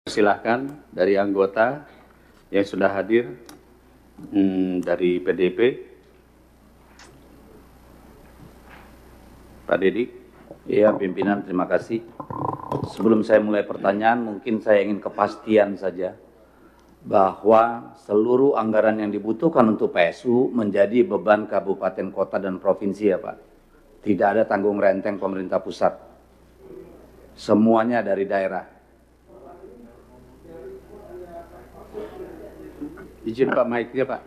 Silahkan dari anggota yang sudah hadir dari PDP, Pak Dedi. Iya, pimpinan, terima kasih. Sebelum saya mulai pertanyaan, mungkin saya ingin kepastian saja bahwa seluruh anggaran yang dibutuhkan untuk PSU menjadi beban kabupaten, kota, dan provinsi ya Pak. Tidak ada tanggung renteng pemerintah pusat. Semuanya dari daerah. Izin Pak mic-nya Pak.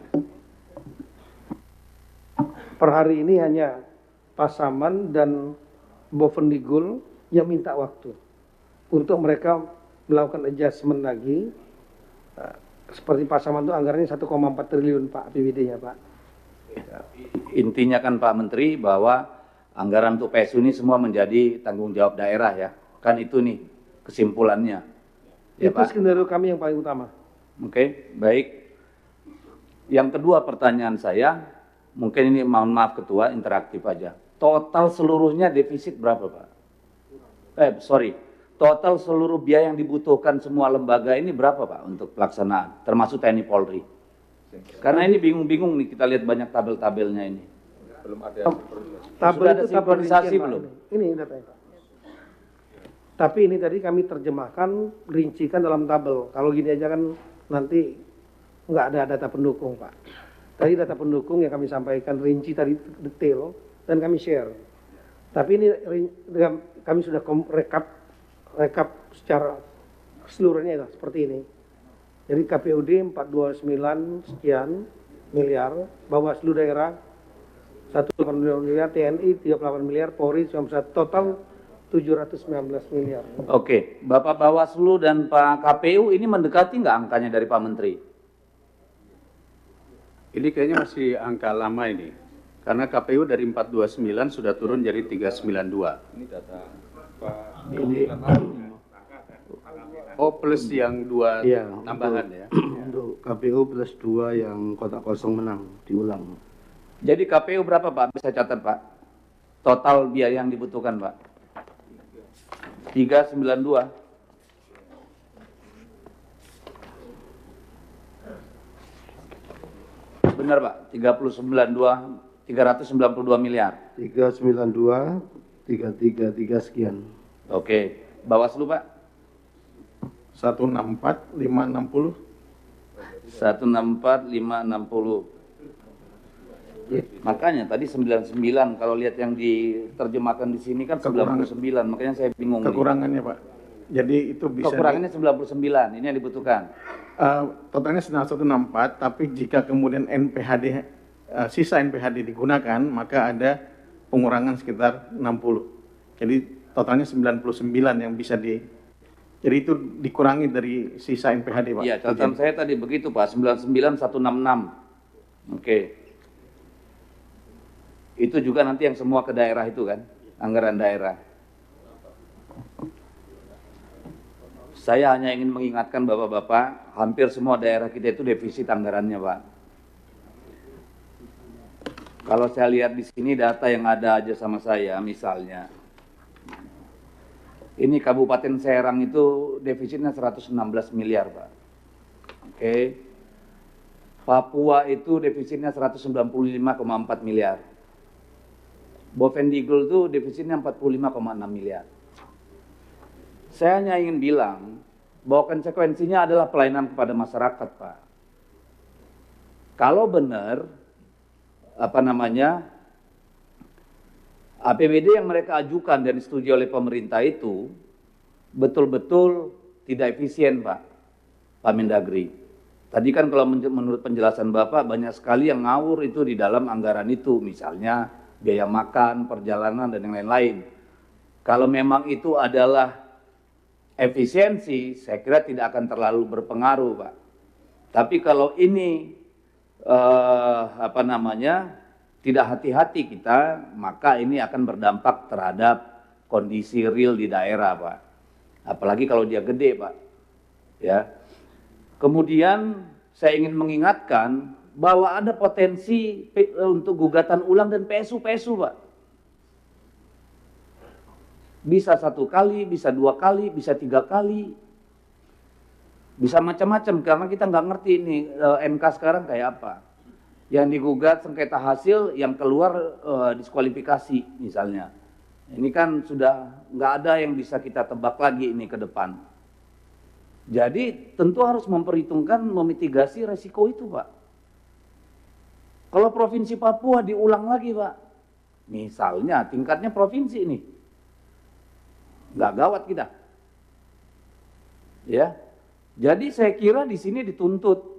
Per hari ini hanya Pasaman dan Bovendigul yang minta waktu untuk mereka melakukan adjustment lagi. Seperti Pasaman itu anggarannya 1,4 triliun Pak APBD-nya Pak. Intinya kan Pak Menteri bahwa anggaran untuk PSU ini semua menjadi tanggung jawab daerah ya. Kan itu nih kesimpulannya. Ya, Itu Pak. skenario kami yang paling utama. Oke, baik. Yang kedua pertanyaan saya, mungkin ini mohon maaf Ketua, interaktif aja. Total seluruhnya defisit berapa Pak? Total seluruh biaya yang dibutuhkan semua lembaga ini berapa Pak untuk pelaksanaan, termasuk TNI Polri? Karena ini bingung-bingung nih, kita lihat banyak tabel-tabelnya ini. Belum ada. Tabel Sudah ada itu tabel sinkronisasi rincian, Pak. belum? Ini datanya Pak. Tapi ini tadi kami terjemahkan, rincikan dalam tabel. Kalau gini aja kan nanti nggak ada data pendukung Pak. Tadi data pendukung yang kami sampaikan rinci tadi detail dan kami share. Tapi ini kami sudah rekap secara seluruhnya seperti ini. Jadi KPUD 429 sekian miliar, Bawaslu daerah 1,8 miliar, TNI 38 miliar, Polri 91, total 719 miliar. Oke, Bapak Bawaslu dan Pak KPU ini mendekati nggak angkanya dari Pak Menteri? Ini kayaknya masih angka lama ini. Karena KPU dari 429 sudah turun jadi 392. Ini data Pak. Oh, plus yang dua Iya, tambahan ya. Untuk KPU plus 2 yang kotak kosong menang, diulang. Jadi KPU berapa Pak? Bisa catat Pak? Total biaya yang dibutuhkan Pak? 392. Benar Pak, 392 miliar. 392, 333 sekian. Oke, Bawaslu Pak? 164, 560. 164, 560. Makanya tadi 99, kalau lihat yang diterjemahkan di sini kan 99, makanya saya bingung. Kekurangannya Pak. Jadi itu bisa. Kekurangannya 99, ini yang dibutuhkan. Totalnya 164, tapi jika kemudian NPHD, sisa NPHD digunakan, maka ada pengurangan sekitar 60. Jadi totalnya 99 yang bisa jadi itu dikurangi dari sisa NPHD Pak. Iya, catatan saya tadi begitu Pak, 99 166. Oke. Itu juga nanti yang semua ke daerah itu kan, anggaran daerah. Saya hanya ingin mengingatkan Bapak-Bapak, hampir semua daerah kita itu defisit anggarannya Pak. Kalau saya lihat di sini data yang ada aja sama saya, misalnya, ini Kabupaten Serang itu defisitnya 116 miliar Pak. Oke. Papua itu defisitnya 195,4 miliar. Bovendigul itu defisitnya 45,6 miliar. Saya hanya ingin bilang bahwa konsekuensinya adalah pelayanan kepada masyarakat, Pak. Kalau benar, APBD yang mereka ajukan dan disetujui oleh pemerintah itu betul-betul tidak efisien, Pak Mendagri. Tadi kan kalau menurut penjelasan Bapak banyak sekali yang ngawur itu di dalam anggaran itu, misalnya biaya makan, perjalanan, dan yang lain-lain. Kalau memang itu adalah efisiensi, saya kira tidak akan terlalu berpengaruh, Pak. Tapi kalau ini tidak hati-hati kita, maka ini akan berdampak terhadap kondisi real di daerah, Pak. Apalagi kalau dia gede, Pak. Ya. Kemudian saya ingin mengingatkan bahwa ada potensi untuk gugatan ulang dan PSU, Pak. Bisa 1 kali, bisa 2 kali, bisa 3 kali. Bisa macam-macam karena kita nggak ngerti ini MK sekarang kayak apa. Yang digugat sengketa hasil, yang keluar diskualifikasi misalnya. Ini kan sudah nggak ada yang bisa kita tebak lagi ini ke depan. Jadi tentu harus memperhitungkan memitigasi resiko itu, Pak. Kalau Provinsi Papua diulang lagi, Pak, misalnya tingkatnya provinsi ini, nggak gawat kita. Ya, jadi saya kira di sini dituntut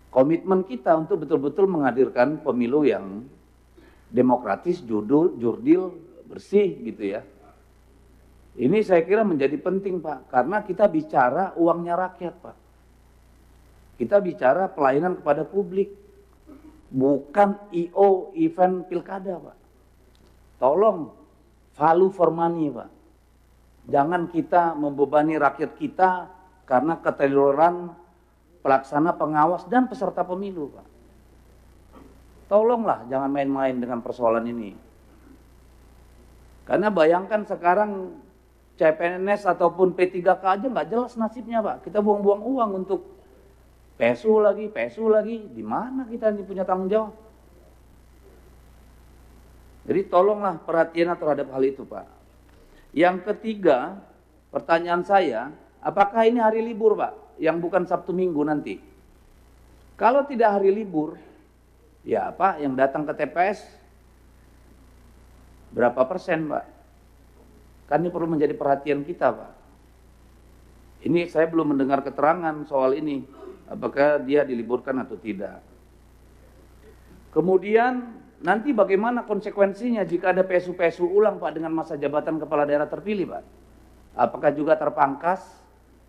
komitmen kita untuk betul-betul menghadirkan pemilu yang demokratis, jurdil, bersih gitu ya. Ini saya kira menjadi penting, Pak, karena kita bicara uangnya rakyat, Pak. Kita bicara pelayanan kepada publik, bukan IO event pilkada, Pak. Tolong value for money, Pak. Jangan kita membebani rakyat kita karena keteledoran pelaksana, pengawas, dan peserta pemilu, Pak. Tolonglah jangan main-main dengan persoalan ini. Karena bayangkan sekarang CPNS ataupun P3K aja nggak jelas nasibnya, Pak. Kita buang-buang uang untuk PSU lagi. Di mana kita ini punya tanggung jawab? Jadi tolonglah perhatian terhadap hal itu, Pak. Yang ketiga, pertanyaan saya, apakah ini hari libur, Pak? Yang bukan Sabtu Minggu nanti. Kalau tidak hari libur, ya Pak, yang datang ke TPS berapa persen, Pak? Kan ini perlu menjadi perhatian kita, Pak. Ini saya belum mendengar keterangan soal ini, apakah dia diliburkan atau tidak. Kemudian nanti bagaimana konsekuensinya jika ada PSU-PSU ulang, Pak, dengan masa jabatan kepala daerah terpilih, Pak? Apakah juga terpangkas,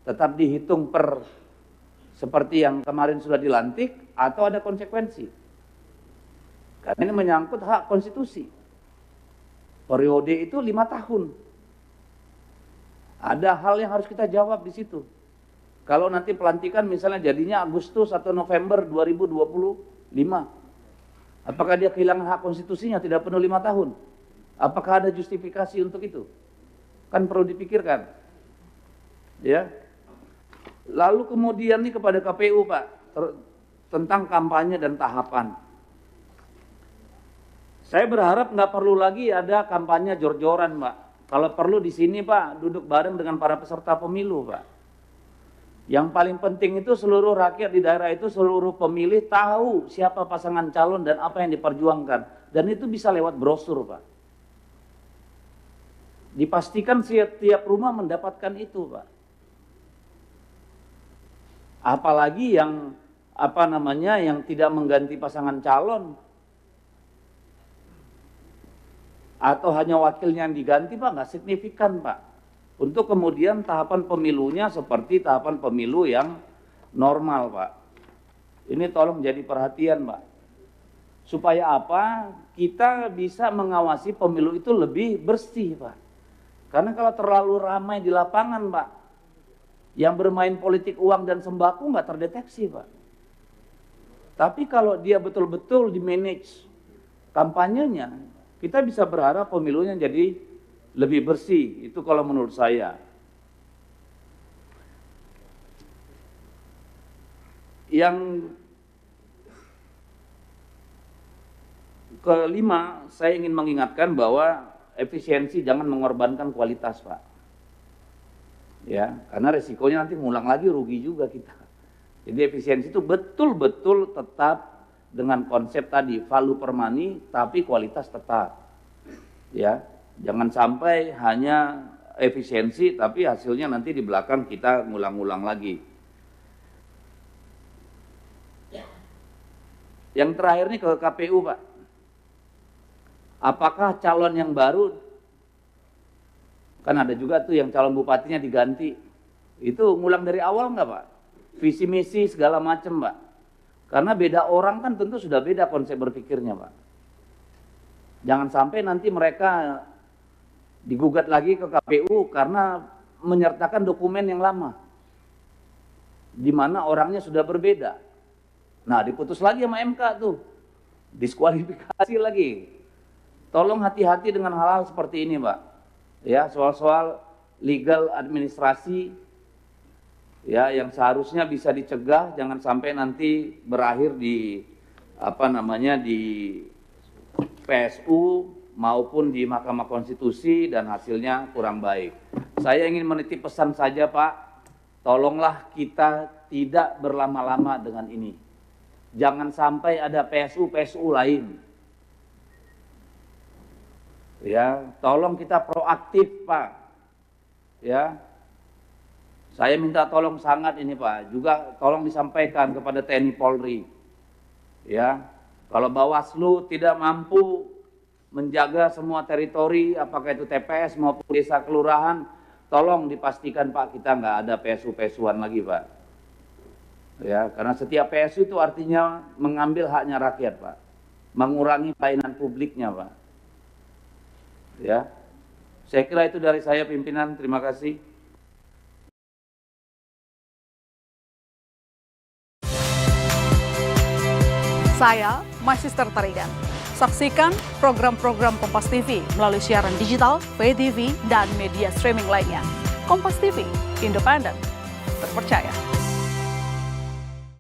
tetap dihitung per seperti yang kemarin sudah dilantik, atau ada konsekuensi? Karena ini menyangkut hak konstitusi. Periode itu 5 tahun. Ada hal yang harus kita jawab di situ. Kalau nanti pelantikan misalnya jadinya Agustus atau November 2025, apakah dia kehilangan hak konstitusinya tidak penuh 5 tahun? Apakah ada justifikasi untuk itu? Kan perlu dipikirkan. Ya. Lalu kemudian nih kepada KPU, Pak, tentang kampanye dan tahapan. Saya berharap nggak perlu lagi ada kampanye jor-joran, Pak. Kalau perlu di sini, Pak, duduk bareng dengan para peserta pemilu, Pak. Yang paling penting itu seluruh rakyat di daerah itu, seluruh pemilih tahu siapa pasangan calon dan apa yang diperjuangkan. Dan itu bisa lewat brosur, Pak. Dipastikan setiap rumah mendapatkan itu, Pak. Apalagi yang yang tidak mengganti pasangan calon atau hanya wakilnya yang diganti, Pak, nggak signifikan, Pak. Untuk kemudian tahapan pemilunya seperti tahapan pemilu yang normal, Pak. Ini tolong jadi perhatian, Pak. Supaya apa? Kita bisa mengawasi pemilu itu lebih bersih, Pak. Karena kalau terlalu ramai di lapangan, Pak, yang bermain politik uang dan sembako nggak terdeteksi, Pak. Tapi kalau dia betul-betul di-manage kampanyenya, kita bisa berharap pemilunya jadi lebih bersih. Itu kalau menurut saya. Yang kelima, saya ingin mengingatkan bahwa efisiensi jangan mengorbankan kualitas, Pak. Ya, karena resikonya nanti ngulang lagi, rugi juga kita. Jadi efisiensi itu betul-betul tetap dengan konsep tadi value per money, tapi kualitas tetap. Ya, jangan sampai hanya efisiensi tapi hasilnya nanti di belakang kita ngulang-ngulang lagi. Yang terakhir nih ke KPU, Pak. Apakah calon yang baru, kan ada juga tuh yang calon bupatinya diganti, itu ngulang dari awal nggak, Pak? Visi misi segala macam, Pak. Karena beda orang kan tentu sudah beda konsep berpikirnya, Pak. Jangan sampai nanti mereka digugat lagi ke KPU karena menyertakan dokumen yang lama, di mana orangnya sudah berbeda. Nah, diputus lagi sama MK tuh, diskualifikasi lagi. Tolong hati-hati dengan hal-hal seperti ini, Pak. Ya, soal-soal legal administrasi Ya, yang seharusnya bisa dicegah, jangan sampai nanti berakhir di di PSU maupun di Mahkamah Konstitusi dan hasilnya kurang baik. Saya ingin menitip pesan saja, Pak, tolonglah kita tidak berlama-lama dengan ini. Jangan sampai ada PSU lain. Ya, tolong kita proaktif, Pak. Ya. Saya minta tolong sangat ini, Pak. Juga tolong disampaikan kepada TNI Polri. Ya. Kalau Bawaslu tidak mampu menjaga semua teritori, apakah itu TPS maupun desa kelurahan, tolong dipastikan, Pak, kita nggak ada PSU-PSUan lagi, Pak. Ya, karena setiap PSU itu artinya mengambil haknya rakyat, Pak. Mengurangi pelayanan publiknya, Pak. Ya. Saya kira itu dari saya, pimpinan. Terima kasih. Saya Magister Tarigan. Saksikan program-program Kompas TV melalui siaran digital, pay TV, dan media streaming lainnya. Kompas TV, independen, terpercaya.